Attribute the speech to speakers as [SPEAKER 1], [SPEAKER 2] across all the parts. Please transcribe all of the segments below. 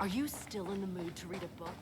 [SPEAKER 1] Are you still in the mood to read a book?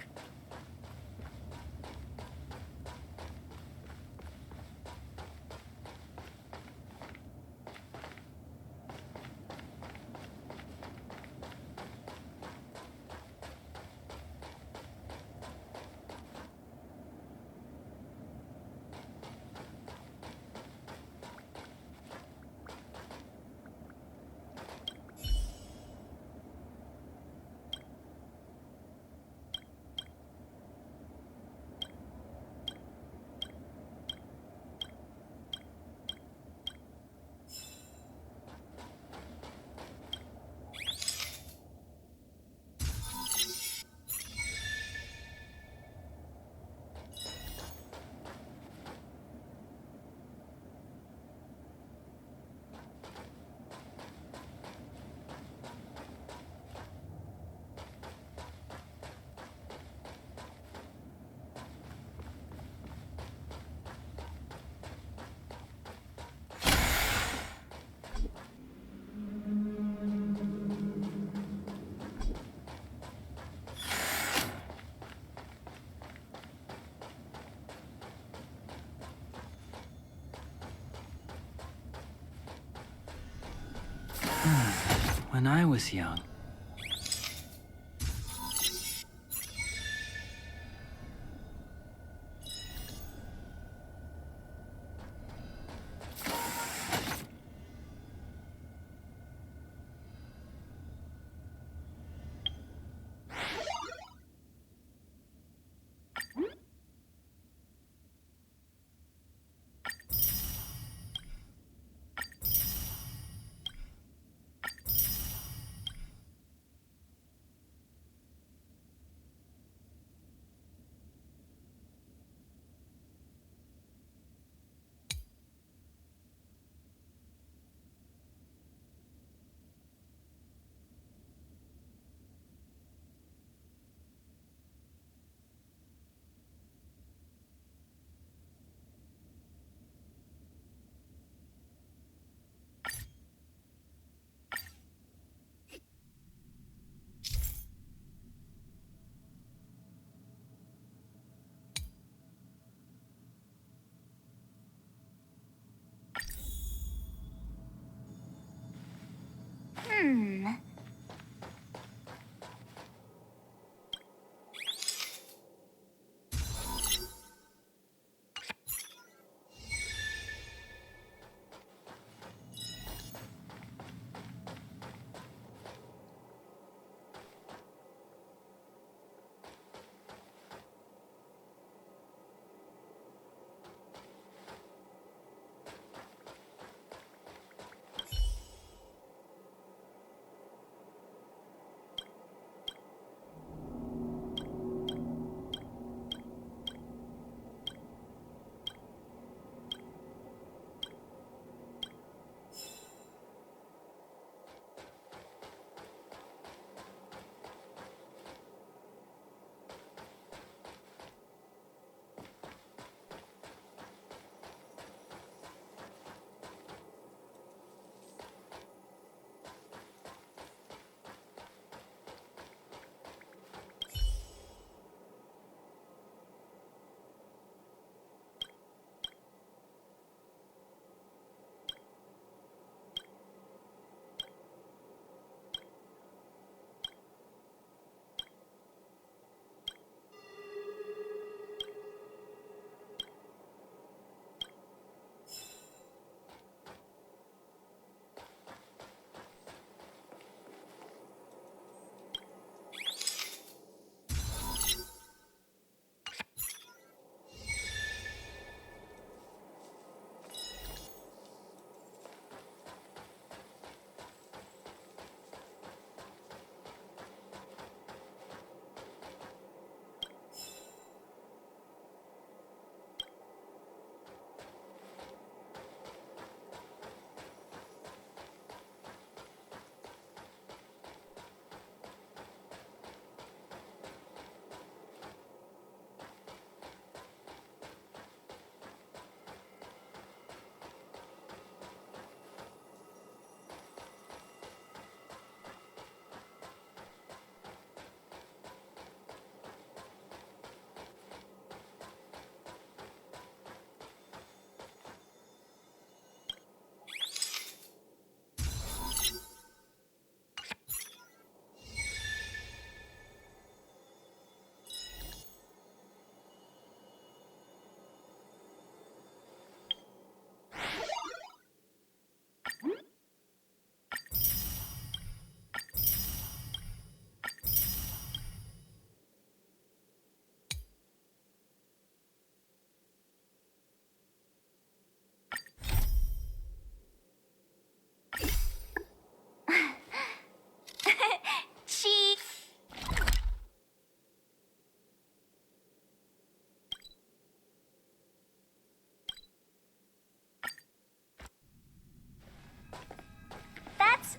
[SPEAKER 2] When I was young,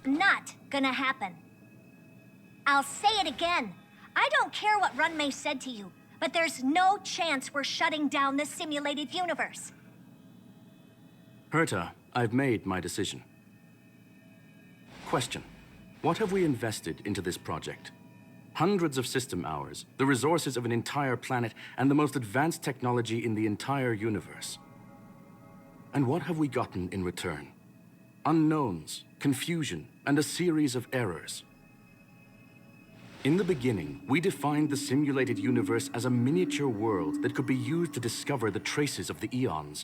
[SPEAKER 3] That's not gonna happen. I'll say it again. I don't care what Runmei said to you, but there's no chance we're shutting down this simulated universe.
[SPEAKER 4] Herta, I've made my decision. Question. What have we invested into this project? Hundreds of system hours, the resources of an entire planet, and the most advanced technology in the entire universe. And what have we gotten in return? Unknowns, confusion, and a series of errors. In the beginning, we defined the simulated universe as a miniature world that could be used to discover the traces of the eons.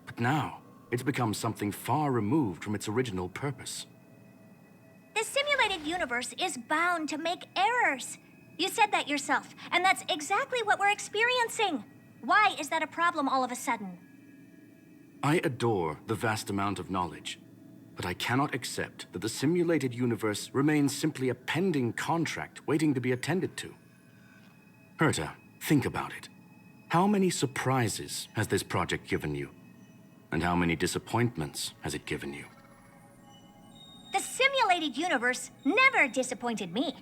[SPEAKER 4] But now, it's become something far removed from its original purpose.
[SPEAKER 3] The simulated universe is bound to make errors. You said that yourself, and that's exactly what we're experiencing. Why is that a problem all of a sudden?
[SPEAKER 4] I adore the vast amount of knowledge, but I cannot accept that the simulated universe remains simply a pending contract waiting to be attended to. Herta, think about it. How many surprises has this project given you? And how many disappointments has it given you?
[SPEAKER 3] The simulated universe never disappointed me.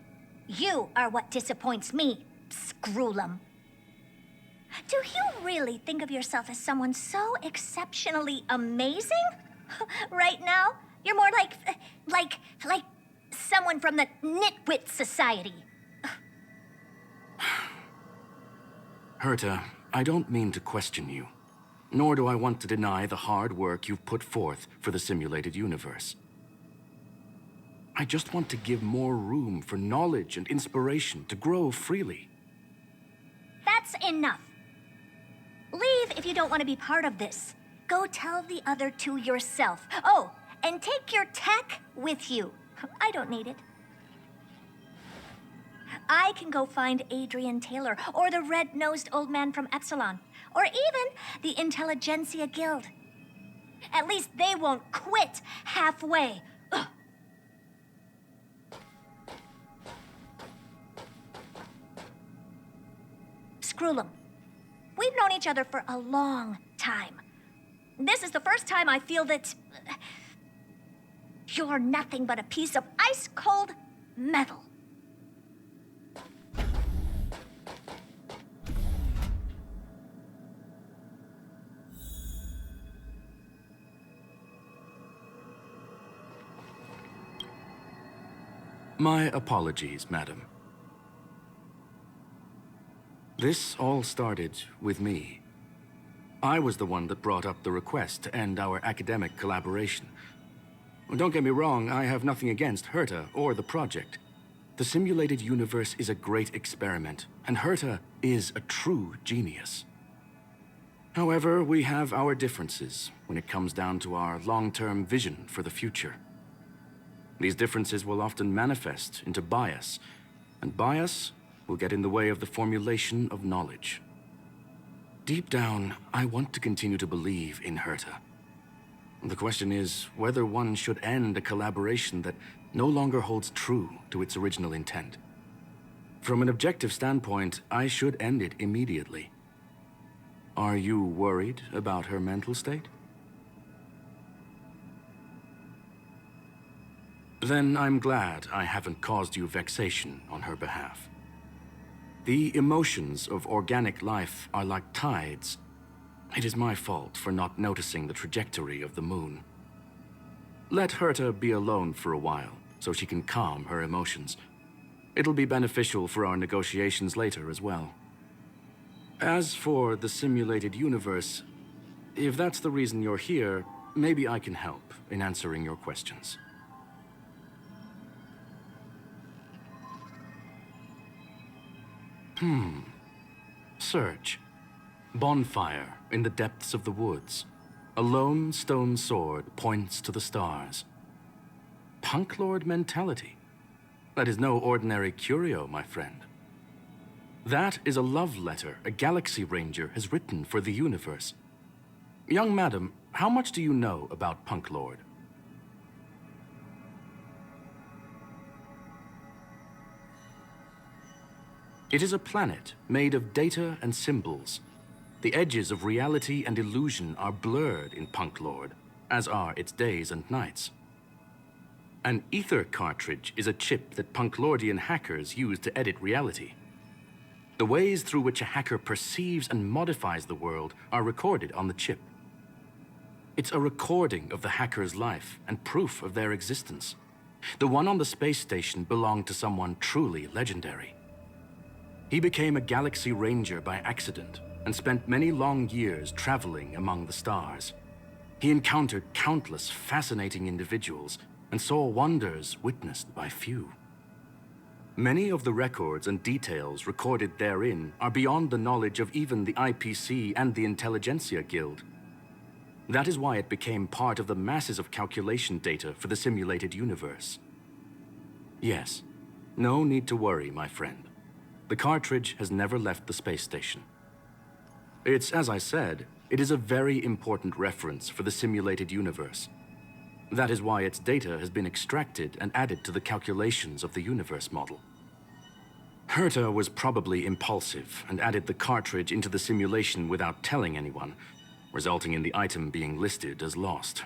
[SPEAKER 3] You are what disappoints me, Scroolum. Do you really think of yourself as someone so exceptionally amazing? Right now, you're more like someone from the Nitwit Society.
[SPEAKER 4] Herta, I don't mean to question you, nor do I want to deny the hard work you've put forth for the simulated universe. I just want to give more room for knowledge and inspiration to grow freely.
[SPEAKER 3] That's enough. Leave if you don't want to be part of this. Go tell the other two yourself. Oh, and take your tech with you. I don't need it. I can go find Adrian Taylor, or the red-nosed old man from Epsilon, or even the Intelligentsia Guild. At least they won't quit halfway. Ugh. Scroolum, we've known each other for a long time. This is the first time I feel that you're nothing but a piece of ice-cold metal.
[SPEAKER 4] My apologies, madam. This all started with me. I was the one that brought up the request to end our academic collaboration. Don't get me wrong, I have nothing against Herta or the project. The simulated universe is a great experiment, and Herta is a true genius. However, we have our differences when it comes down to our long-term vision for the future. These differences will often manifest into bias, and bias will get in the way of the formulation of knowledge. Deep down, I want to continue to believe in Herta. The question is whether one should end a collaboration that no longer holds true to its original intent. From an objective standpoint, I should end it immediately. Are you worried about her mental state? Then I'm glad I haven't caused you vexation on her behalf. The emotions of organic life are like tides. It is my fault for not noticing the trajectory of the moon. Let Herta be alone for a while, so she can calm her emotions. It'll be beneficial for our negotiations later as well. As for the simulated universe, if that's the reason you're here, maybe I can help in answering your questions. Search. Bonfire in the depths of the woods. A lone stone sword points to the stars. Punklorde mentality. That is no ordinary curio, my friend. That is a love letter a Galaxy Ranger has written for the universe. Young madam, how much do you know about Punklorde? It is a planet made of data and symbols. The edges of reality and illusion are blurred in Punklorde, as are its days and nights. An ether cartridge is a chip that Punklordian hackers use to edit reality. The ways through which a hacker perceives and modifies the world are recorded on the chip. It's a recording of the hacker's life and proof of their existence. The one on the space station belonged to someone truly legendary. He became a galaxy ranger by accident and spent many long years traveling among the stars. He encountered countless fascinating individuals and saw wonders witnessed by few. Many of the records and details recorded therein are beyond the knowledge of even the IPC and the Intelligentsia Guild. That is why it became part of the masses of calculation data for the simulated universe. Yes, no need to worry, my friend. The cartridge has never left the space station. It's, as I said, it is a very important reference for the simulated universe. That is why its data has been extracted and added to the calculations of the universe model. Herta was probably impulsive and added the cartridge into the simulation without telling anyone, resulting in the item being listed as lost.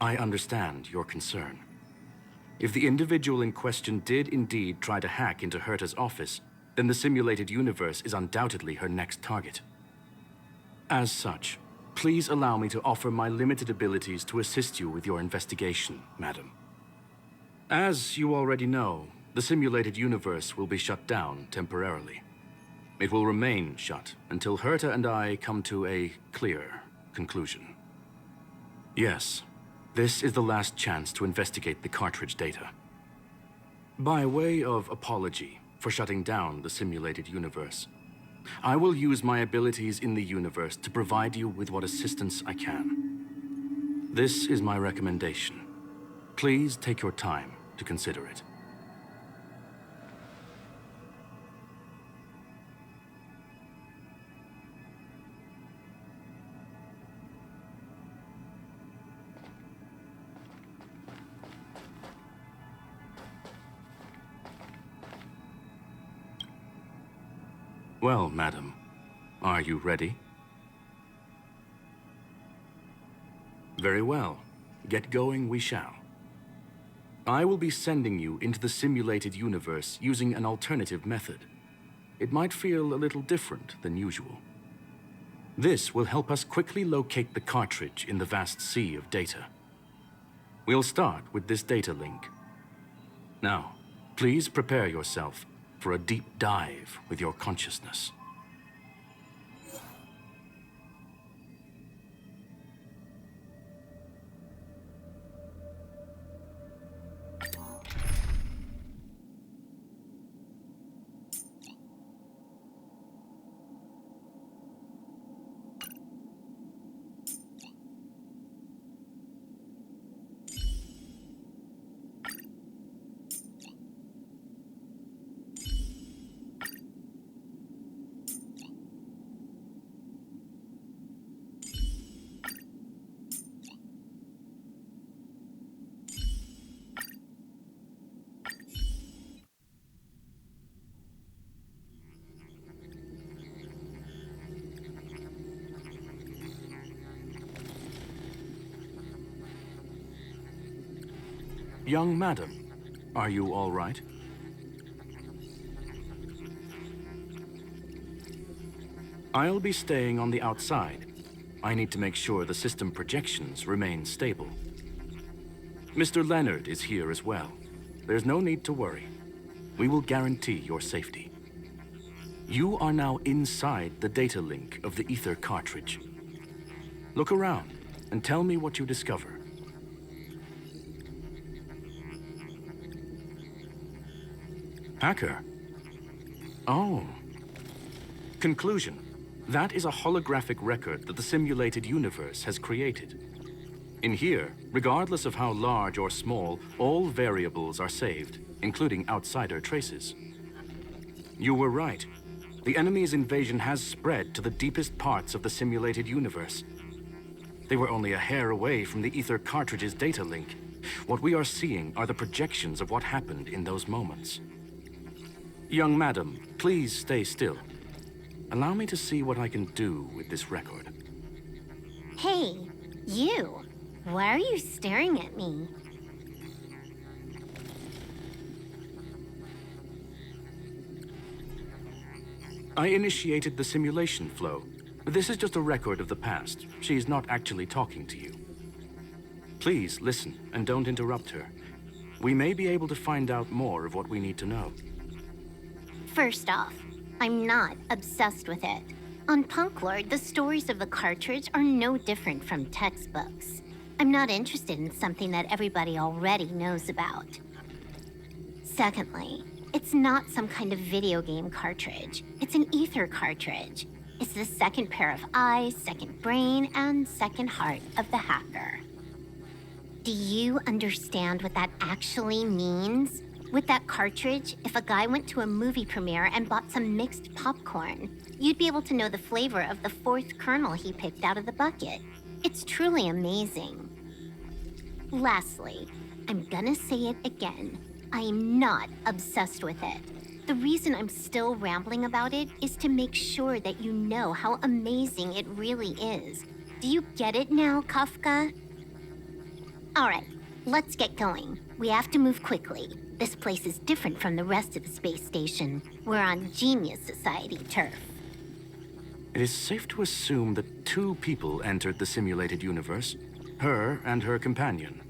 [SPEAKER 4] I understand your concern. If the individual in question did indeed try to hack into Herta's office, then the simulated universe is undoubtedly her next target. As such, please allow me to offer my limited abilities to assist you with your investigation, madam. As you already know, the simulated universe will be shut down temporarily. It will remain shut until Herta and I come to a clear conclusion. Yes, this is the last chance to investigate the cartridge data. By way of apology for shutting down the simulated universe, I will use my abilities in the universe to provide you with what assistance I can. This is my recommendation. Please take your time to consider it. Well, madam, are you ready? Very well. Get going we shall. I will be sending you into the simulated universe using an alternative method. It might feel a little different than usual. This will help us quickly locate the cartridge in the vast sea of data. We'll start with this data link. Now, please prepare yourself for a deep dive with your consciousness. Young madam, are you all right? I'll be staying on the outside. I need to make sure the system projections remain stable. Mr. Leonard is here as well. There's no need to worry. We will guarantee your safety. You are now inside the data link of the ether cartridge. Look around and tell me what you discover. Hacker? Oh. Conclusion. That is a holographic record that the simulated universe has created. In here, regardless of how large or small, all variables are saved, including outsider traces. You were right. The enemy's invasion has spread to the deepest parts of the simulated universe. They were only a hair away from the ether cartridge's data link. What we are seeing are the projections of what happened in those moments. Young madam, please stay still. allow me to see what I can do with this record.
[SPEAKER 5] Hey, you. Why are you staring at me?
[SPEAKER 4] I initiated the simulation flow. This is just a record of the past. She's not actually talking to you. Please listen and don't interrupt her. We may be able to find out more of what we need to know.
[SPEAKER 5] First off, I'm not obsessed with it. On Punklorde, the stories of the cartridge are no different from textbooks. I'm not interested in something that everybody already knows about. Secondly, it's not some kind of video game cartridge. It's an ether cartridge. It's the second pair of eyes, second brain, and second heart of the hacker. Do you understand what that actually means? With that cartridge, if a guy went to a movie premiere and bought some mixed popcorn, you'd be able to know the flavor of the fourth kernel he picked out of the bucket. It's truly amazing. Lastly, I'm gonna say it again. I am not obsessed with it. The reason I'm still rambling about it is to make sure that you know how amazing it really is. Do you get it now, Kafka? All right, let's get going. We have to move quickly. This place is different from the rest of the space station. We're on Genius Society turf.
[SPEAKER 4] It is safe to assume that two people entered the simulated universe, her and her companion.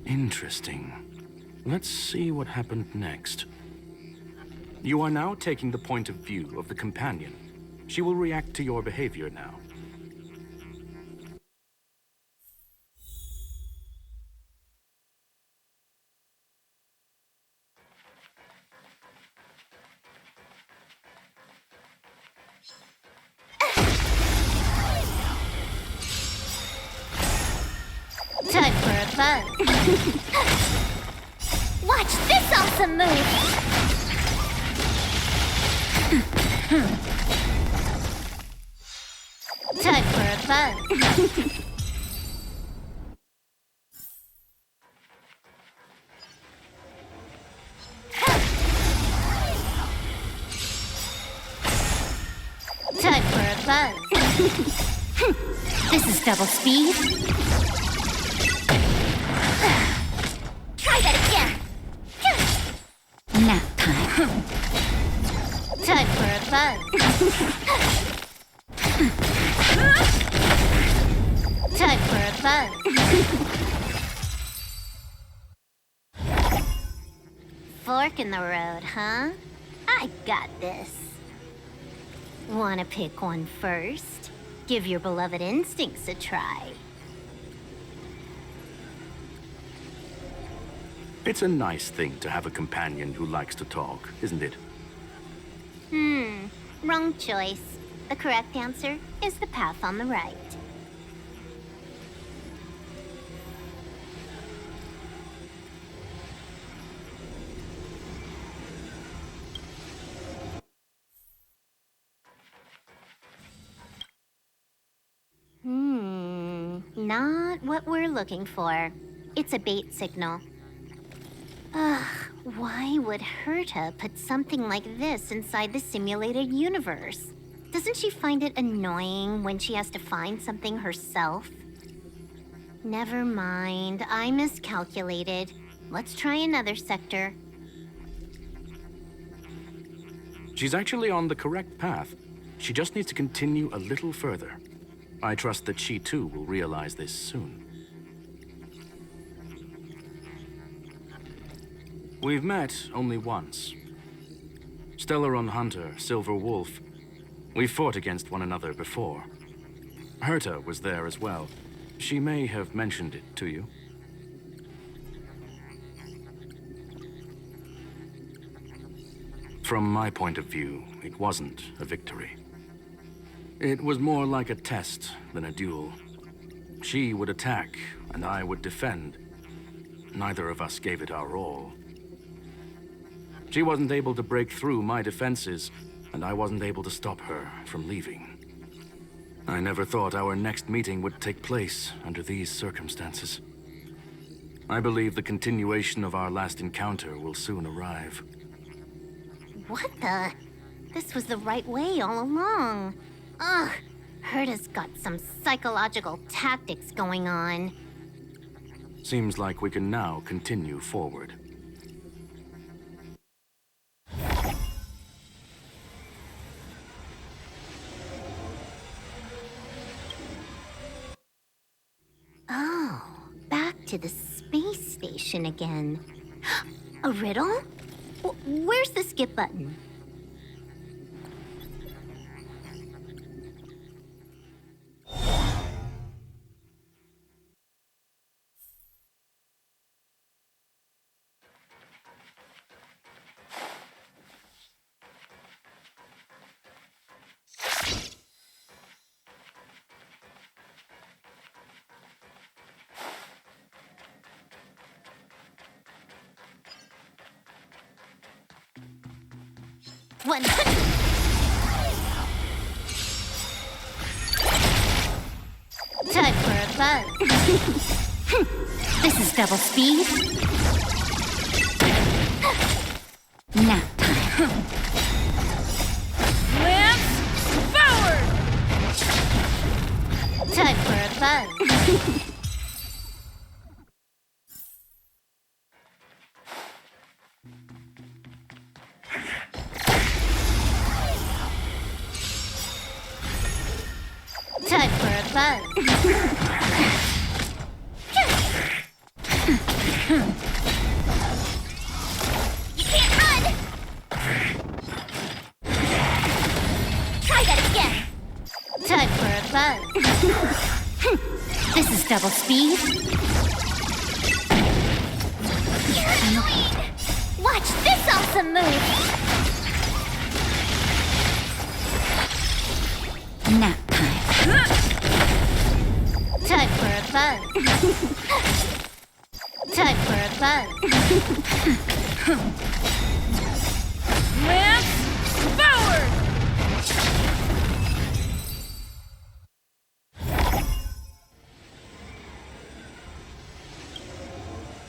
[SPEAKER 4] Interesting. Let's see what happened next. You are now taking the point of view of the companion. She will react to your behavior now.
[SPEAKER 5] Time for a buzz. Watch this awesome move! Time for a buzz. Time for a buzz. This is double speed. Try that again. Nap time. Time for a buzz. Time for a buzz. Fork in the road, huh? I got this. Wanna pick one first? Give your beloved instincts a try.
[SPEAKER 4] It's a nice thing to have a companion who likes to talk, isn't it?
[SPEAKER 5] Wrong choice. The correct answer is the path on the right. Not what we're looking for. It's a bait signal. Ugh, why would Herta put something like this inside the simulated universe? Doesn't she find it annoying when she has to find something herself? Never mind, I miscalculated. Let's try another sector.
[SPEAKER 4] She's actually on the correct path. She just needs to continue a little further. I trust that she too will realize this soon. We've met only once. Stellaron Hunter, Silver Wolf. We fought against one another before. Herta was there as well. She may have mentioned it to you. From my point of view, it wasn't a victory. It was more like a test than a duel. She would attack, and I would defend. Neither of us gave it our all. She wasn't able to break through my defenses, and I wasn't able to stop her from leaving. I never thought our next meeting would take place under these circumstances. I believe the continuation of our last encounter will soon arrive.
[SPEAKER 5] What the? This was the right way all along. Ugh, Herta's got some psychological tactics going on.
[SPEAKER 4] Seems like we can now continue forward.
[SPEAKER 5] Oh, back to the space station again. A riddle? Where's the skip button? One. Time for a buzz. This is double speed. Nap time.
[SPEAKER 1] Lance, forward!
[SPEAKER 5] Time for a buzz. Time for a buzz. You can't run! Try that again. Time for a buzz. This is double speed. You're annoying! Watch this awesome move! Nap time. Time for a buzz. Time for a buzz.
[SPEAKER 1] Lance, forward!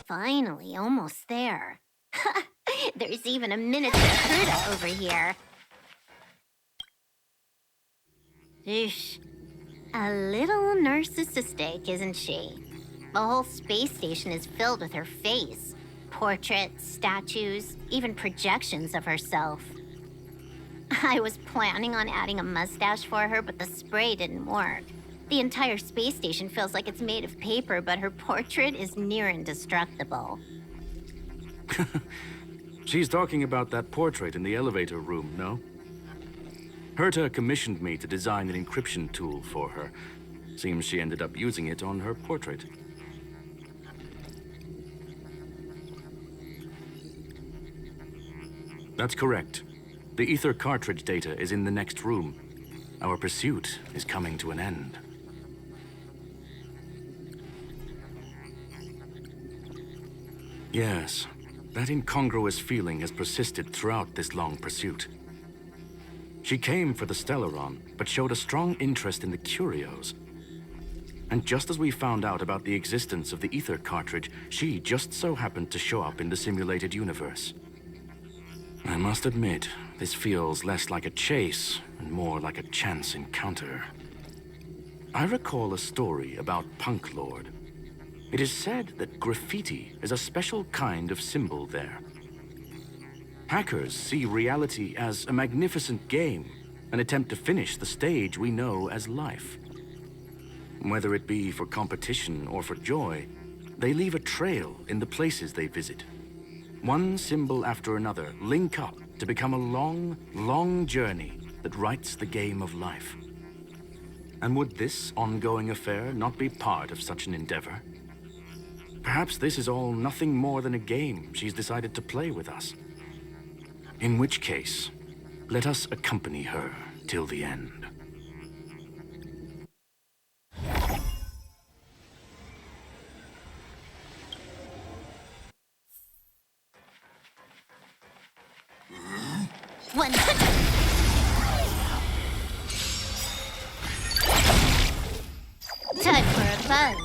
[SPEAKER 5] Finally, almost there. There's even a miniature Herta over here. Eesh. A little narcissistic, isn't she? The whole space station is filled with her face. Portraits, statues, even projections of herself. I was planning on adding a mustache for her, but the spray didn't work. The entire space station feels like it's made of paper, but her portrait is near indestructible.
[SPEAKER 4] She's talking about that portrait in the elevator room, no? Herta commissioned me to design an encryption tool for her. Seems she ended up using it on her portrait. That's correct. The ether cartridge data is in the next room. Our pursuit is coming to an end. Yes, that incongruous feeling has persisted throughout this long pursuit. She came for the Stellaron, but showed a strong interest in the curios. And just as we found out about the existence of the ether cartridge, she just so happened to show up in the simulated universe. I must admit, this feels less like a chase and more like a chance encounter. I recall a story about Punklorde. It is said that graffiti is a special kind of symbol there. Hackers see reality as a magnificent game, an attempt to finish the stage we know as life. Whether it be for competition or for joy, they leave a trail in the places they visit. One symbol after another link up to become a long, long journey that writes the game of life. And would this ongoing affair not be part of such an endeavor? Perhaps this is all nothing more than a game she's decided to play with us. In which case, let us accompany her till the end.
[SPEAKER 5] One. Time for a buzz.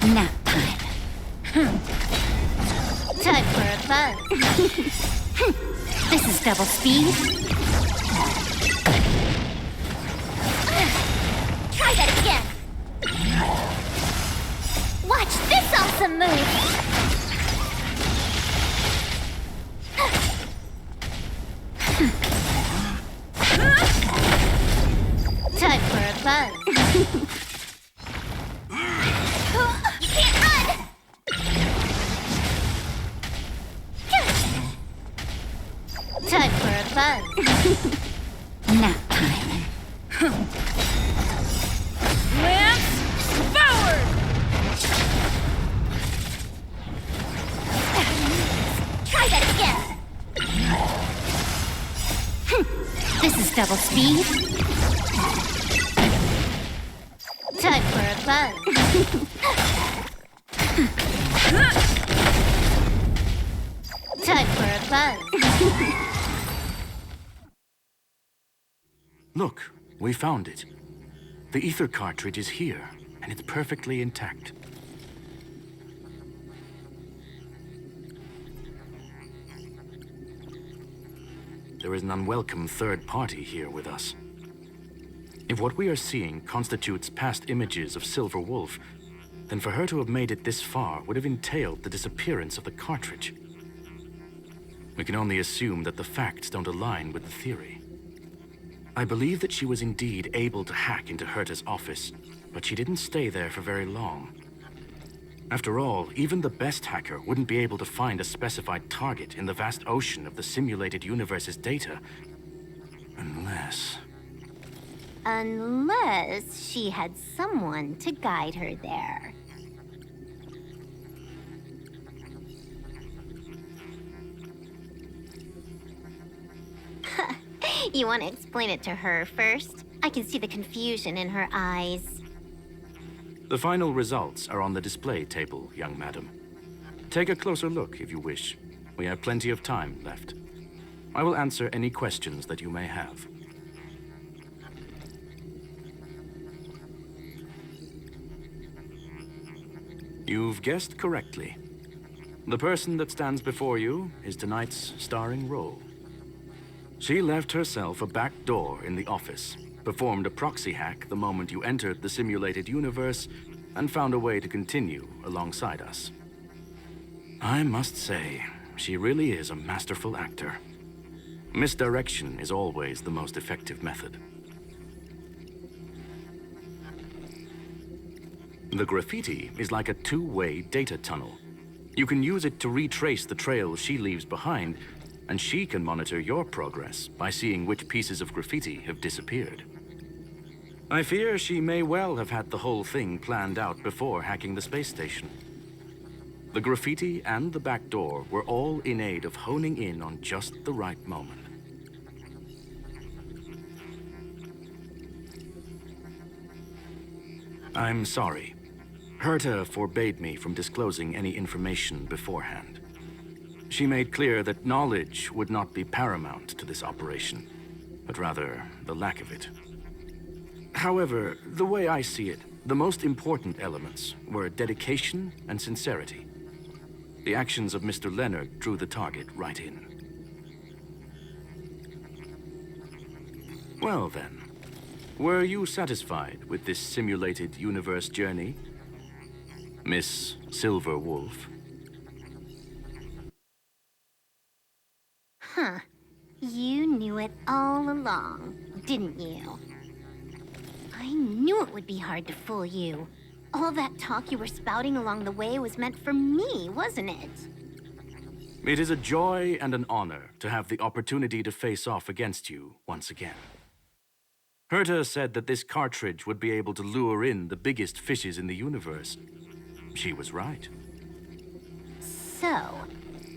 [SPEAKER 5] Nap time. Time for a buzz. This is double speed. Try that again. Watch this awesome move. Time for a buzz. You can't run! Time for a buzz. Nap time.
[SPEAKER 1] Lance forward!
[SPEAKER 5] Try that again. This is double speed. Time for a buzz. Time for a buzz.
[SPEAKER 4] Look, we found it. The ether cartridge is here, and it's perfectly intact. There is an unwelcome third party here with us. If what we are seeing constitutes past images of Silver Wolf, then for her to have made it this far would have entailed the disappearance of the cartridge. We can only assume that the facts don't align with the theory. I believe that she was indeed able to hack into Herta's office, but she didn't stay there for very long. After all, even the best hacker wouldn't be able to find a specified target in the vast ocean of the simulated universe's data.
[SPEAKER 5] Unless she had someone to guide her there. You want to explain it to her first? I can see the confusion in her eyes.
[SPEAKER 4] The final results are on the display table, young madam. Take a closer look if you wish. We have plenty of time left. I will answer any questions that you may have. You've guessed correctly. The person that stands before you is tonight's starring role. She left herself a back door in the office, performed a proxy hack the moment you entered the simulated universe, and found a way to continue alongside us. I must say, she really is a masterful actor. Misdirection is always the most effective method. The graffiti is like a two-way data tunnel. You can use it to retrace the trail she leaves behind, and she can monitor your progress by seeing which pieces of graffiti have disappeared. I fear she may well have had the whole thing planned out before hacking the space station. The graffiti and the back door were all in aid of honing in on just the right moment. I'm sorry. Herta forbade me from disclosing any information beforehand. She made clear that knowledge would not be paramount to this operation, but rather the lack of it. However, the way I see it, the most important elements were dedication and sincerity. The actions of Mr. Leonard drew the target right in. Well then, were you satisfied with this simulated universe journey, Miss Silver Wolf?
[SPEAKER 5] Huh. You knew it all along, didn't you? I knew it would be hard to fool you. All that talk you were spouting along the way was meant for me, wasn't it?
[SPEAKER 4] It is a joy and an honor to have the opportunity to face off against you once again. Herta said that this cartridge would be able to lure in the biggest fishes in the universe. She was right.
[SPEAKER 5] So,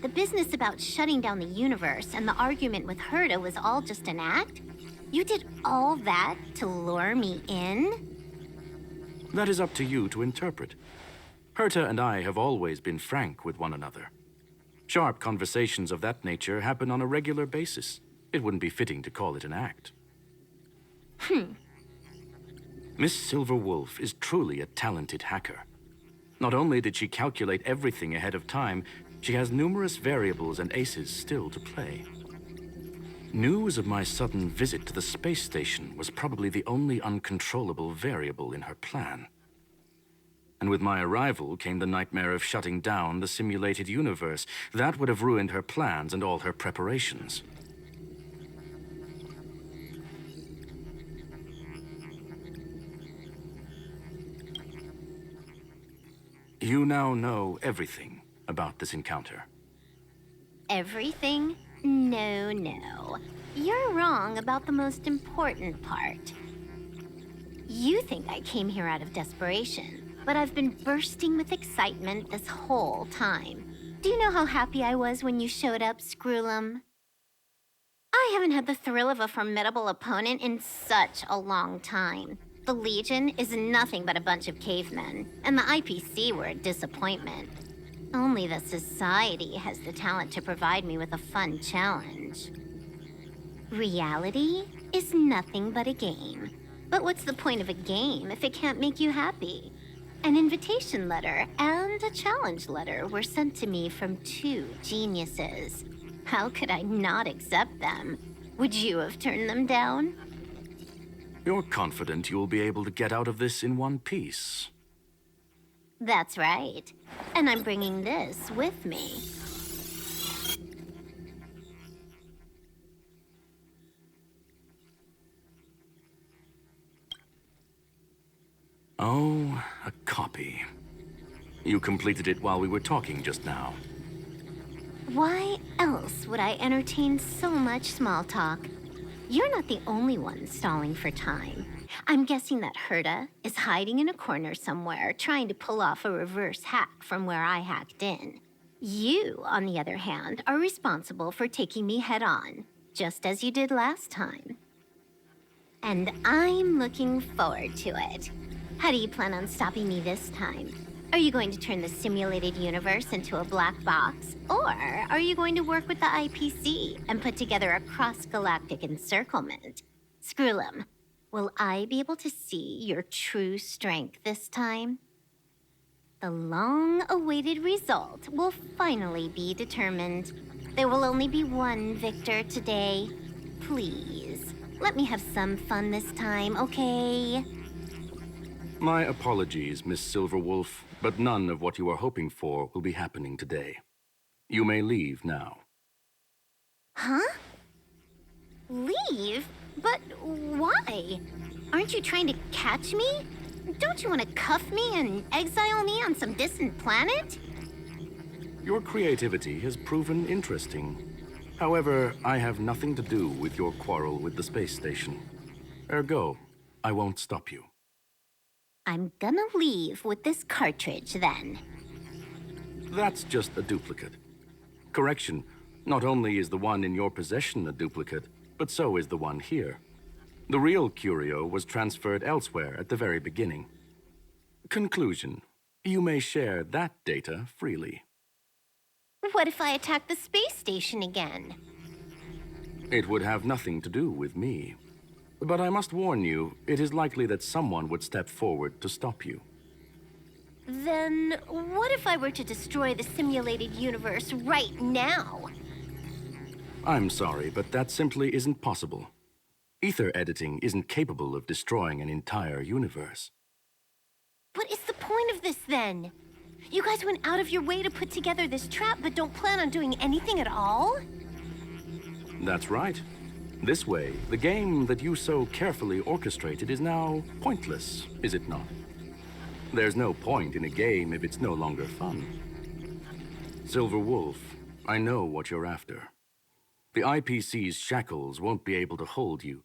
[SPEAKER 5] the business about shutting down the universe and the argument with Herta was all just an act? You did all that to lure me in?
[SPEAKER 4] That is up to you to interpret. Herta and I have always been frank with one another. Sharp conversations of that nature happen on a regular basis. It wouldn't be fitting to call it an act. Miss Silver Wolf is truly a talented hacker. Not only did she calculate everything ahead of time, she has numerous variables and aces still to play. News of my sudden visit to the space station was probably the only uncontrollable variable in her plan. And with my arrival came the nightmare of shutting down the simulated universe. That would have ruined her plans and all her preparations. You now know everything about this encounter.
[SPEAKER 5] Everything? No, no. You're wrong about the most important part. You think I came here out of desperation, but I've been bursting with excitement this whole time. Do you know how happy I was when you showed up, Screwlum? I haven't had the thrill of a formidable opponent in such a long time. The Legion is nothing but a bunch of cavemen, and the IPC were a disappointment. Only the Society has the talent to provide me with a fun challenge. Reality is nothing but a game. But what's the point of a game if it can't make you happy? An invitation letter and a challenge letter were sent to me from two geniuses. How could I not accept them? Would you have turned them down?
[SPEAKER 4] You're confident you'll be able to get out of this in one piece.
[SPEAKER 5] That's right. And I'm bringing this with me.
[SPEAKER 4] Oh, a copy. You completed it while we were talking just now.
[SPEAKER 5] Why else would I entertain so much small talk? You're not the only one stalling for time. I'm guessing that Herta is hiding in a corner somewhere, trying to pull off a reverse hack from where I hacked in. You, on the other hand, are responsible for taking me head-on, just as you did last time. And I'm looking forward to it. How do you plan on stopping me this time? Are you going to turn the simulated universe into a black box? Or are you going to work with the IPC and put together a cross-galactic encirclement? Screwlum, will I be able to see your true strength this time? The long-awaited result will finally be determined. There will only be one victor today. Please, let me have some fun this time, okay?
[SPEAKER 4] My apologies, Miss Silverwolf, but none of what you are hoping for will be happening today. You may leave now.
[SPEAKER 5] Huh? Leave? But why? Aren't you trying to catch me? Don't you want to cuff me and exile me on some distant planet?
[SPEAKER 4] Your creativity has proven interesting. However, I have nothing to do with your quarrel with the space station. Ergo, I won't stop you.
[SPEAKER 5] I'm gonna leave with this cartridge, then.
[SPEAKER 4] That's just a duplicate. Correction, not only is the one in your possession a duplicate, but so is the one here. The real curio was transferred elsewhere at the very beginning. Conclusion, you may share that data freely.
[SPEAKER 5] What if I attack the space station again?
[SPEAKER 4] It would have nothing to do with me. But I must warn you, it is likely that someone would step forward to stop you.
[SPEAKER 5] Then what if I were to destroy the simulated universe right now?
[SPEAKER 4] I'm sorry, but that simply isn't possible. Ether editing isn't capable of destroying an entire universe.
[SPEAKER 5] What is the point of this, then? You guys went out of your way to put together this trap, but don't plan on doing anything at all?
[SPEAKER 4] That's right. This way, the game that you so carefully orchestrated is now pointless, is it not? There's no point in a game if it's no longer fun. Silver Wolf, I know what you're after. The IPC's shackles won't be able to hold you,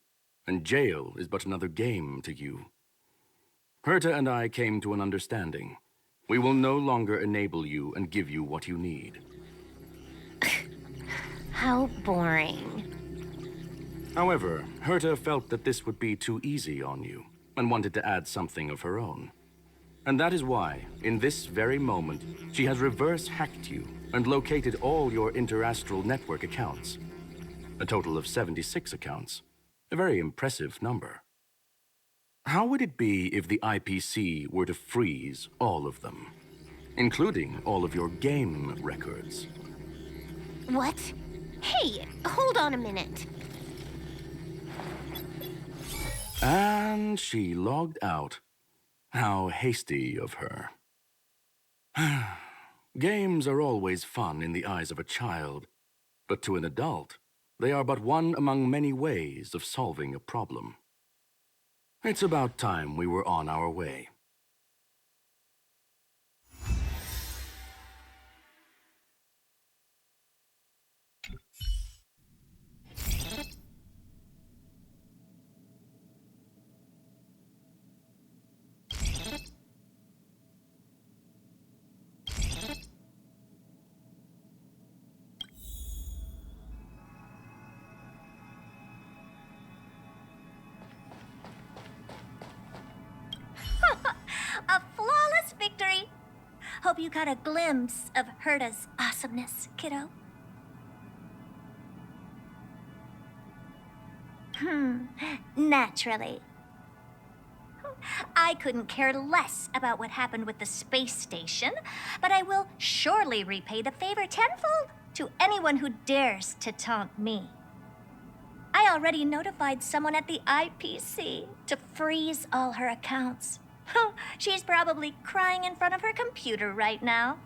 [SPEAKER 4] and jail is but another game to you. Herta and I came to an understanding. We will no longer enable you and give you what you need.
[SPEAKER 5] How boring.
[SPEAKER 4] However, Herta felt that this would be too easy on you, and wanted to add something of her own. And that is why, in this very moment, she has reverse-hacked you and located all your interastral network accounts. A total of 76 accounts. A very impressive number. How would it be if the IPC were to freeze all of them, including all of your game records?
[SPEAKER 5] What? Hey, hold on a minute.
[SPEAKER 4] And she logged out. How hasty of her. Games are always fun in the eyes of a child, but to an adult, they are but one among many ways of solving a problem. It's about time we were on our way.
[SPEAKER 3] A flawless victory! Hope you got a glimpse of Herta's awesomeness, kiddo. Naturally. I couldn't care less about what happened with the space station, but I will surely repay the favor tenfold to anyone who dares to taunt me. I already notified someone at the IPC to freeze all her accounts. She's probably crying in front of her computer right now.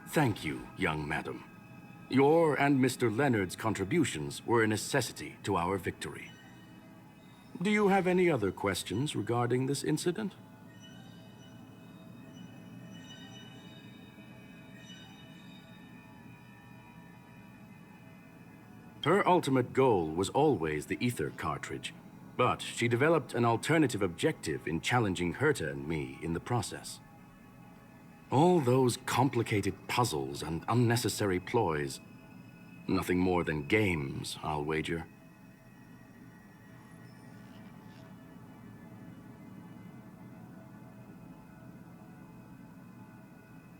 [SPEAKER 4] Thank you, young madam. Your and Mr. Leonard's contributions were a necessity to our victory. Do you have any other questions regarding this incident? Her ultimate goal was always the ether cartridge, but she developed an alternative objective in challenging Herta and me in the process. All those complicated puzzles and unnecessary ploys, nothing more than games, I'll wager.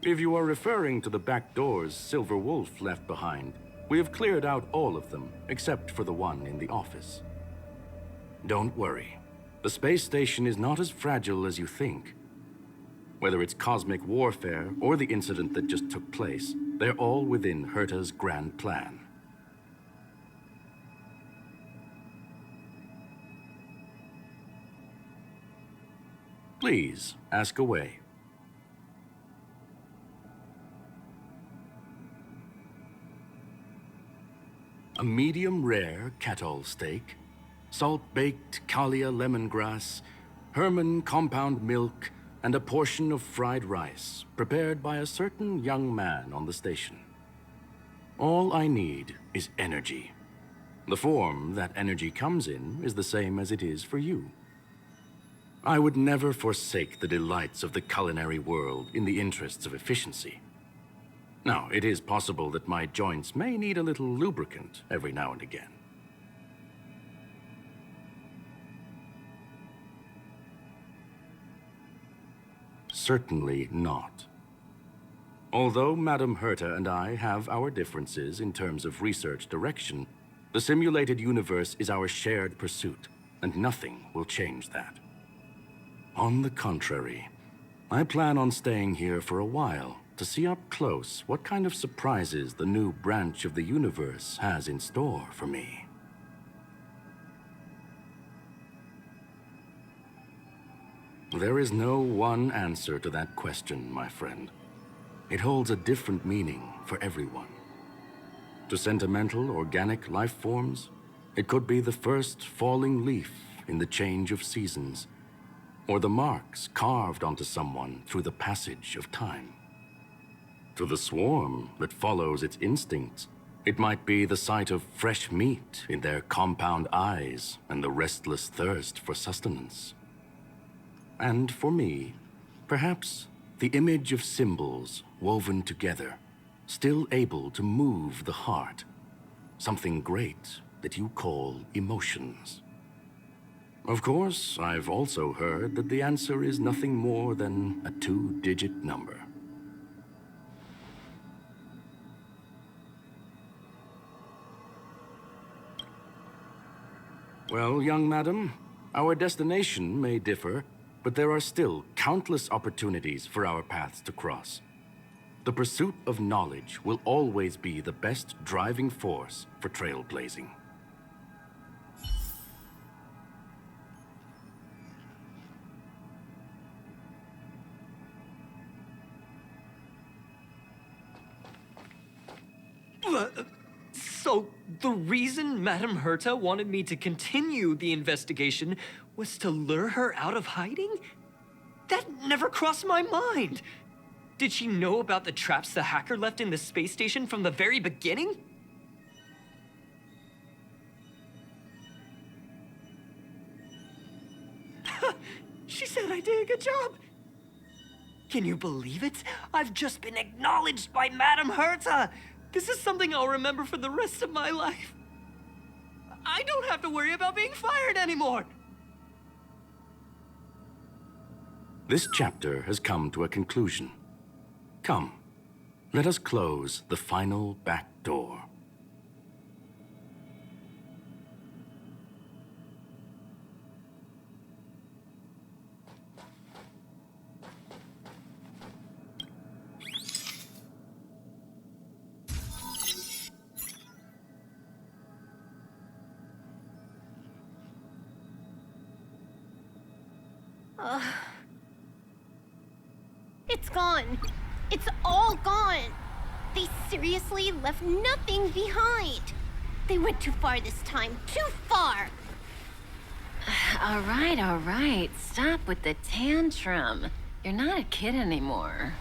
[SPEAKER 4] If you are referring to the back doors Silver Wolf left behind, we have cleared out all of them, except for the one in the office. Don't worry. The space station is not as fragile as you think. Whether it's cosmic warfare or the incident that just took place, they're all within Herta's grand plan. Please, ask away. A medium rare Catol steak, salt-baked Kalia lemongrass, Herman compound milk, and a portion of fried rice, prepared by a certain young man on the station. All I need is energy. The form that energy comes in is the same as it is for you. I would never forsake the delights of the culinary world in the interests of efficiency. Now, it is possible that my joints may need a little lubricant every now and again. Certainly not. Although Madame Herta and I have our differences in terms of research direction, the simulated universe is our shared pursuit, and nothing will change that. On the contrary, I plan on staying here for a while to see up close what kind of surprises the new branch of the universe has in store for me. There is no one answer to that question, my friend. It holds a different meaning for everyone. To sentimental, organic life forms, it could be the first falling leaf in the change of seasons, or the marks carved onto someone through the passage of time. To the swarm that follows its instincts, it might be the sight of fresh meat in their compound eyes and the restless thirst for sustenance. And for me, perhaps the image of symbols woven together, still able to move the heart, something great that you call emotions. Of course, I've also heard that the answer is nothing more than a 2-digit number. Well, young madam, our destination may differ, but there are still countless opportunities for our paths to cross. The pursuit of knowledge will always be the best driving force for trailblazing.
[SPEAKER 6] So, the reason Madame Herta wanted me to continue the investigation was to lure her out of hiding? That never crossed my mind! Did she know about the traps the hacker left in the space station from the very beginning? She said I did a good job! Can you believe it? I've just been acknowledged by Madame Herta! This is something I'll remember for the rest of my life. I don't have to worry about being fired anymore!
[SPEAKER 4] This chapter has come to a conclusion. Come, let us close the final back door.
[SPEAKER 5] It's gone. It's all gone. They seriously left nothing behind. They went too far this time. Too far.
[SPEAKER 1] All right. Stop with the tantrum. You're not a kid anymore.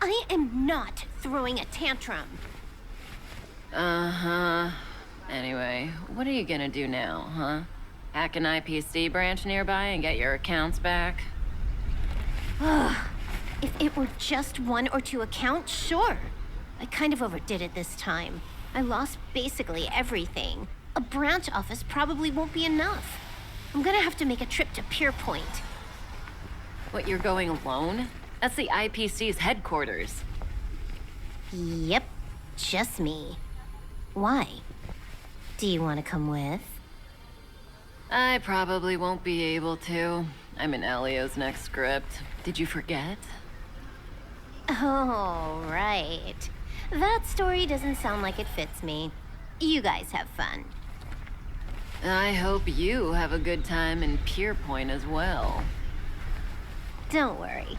[SPEAKER 5] I am not throwing a tantrum.
[SPEAKER 1] Uh-huh. Anyway, what are you gonna do now, huh? Hack an IPC branch nearby and get your accounts back?
[SPEAKER 5] If it were just 1 or 2 accounts, sure. I kind of overdid it this time. I lost basically everything. A branch office probably won't be enough. I'm gonna have to make a trip to Pier Point.
[SPEAKER 1] What, you're going alone? That's the IPC's headquarters.
[SPEAKER 5] Yep, just me. Why? Do you want to come with?
[SPEAKER 1] I probably won't be able to. I'm in Elio's next script. Did you forget?
[SPEAKER 5] Oh, right. That story doesn't sound like it fits me. You guys have fun.
[SPEAKER 1] I hope you have a good time in Pier Point as well.
[SPEAKER 5] Don't worry.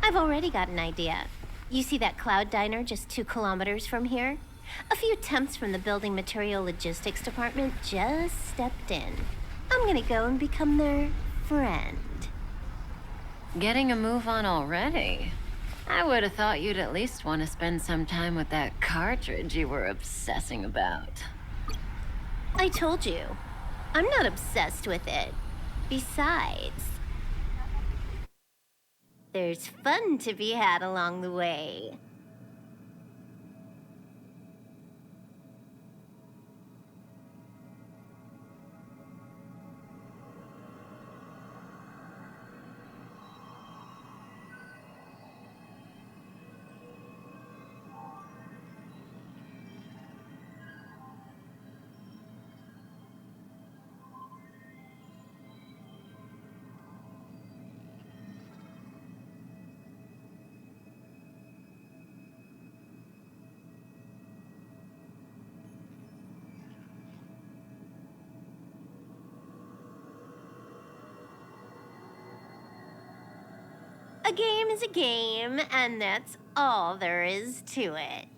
[SPEAKER 5] I've already got an idea. You see that cloud diner just 2 kilometers from here? A few temps from the building material logistics department just stepped in. I'm gonna go and become their friend.
[SPEAKER 1] Getting a move on already? I would have thought you'd at least want to spend some time with that cartridge you were obsessing about.
[SPEAKER 5] I told you. I'm not obsessed with it. Besides, there's fun to be had along the way. A game is a game, and that's all there is to it.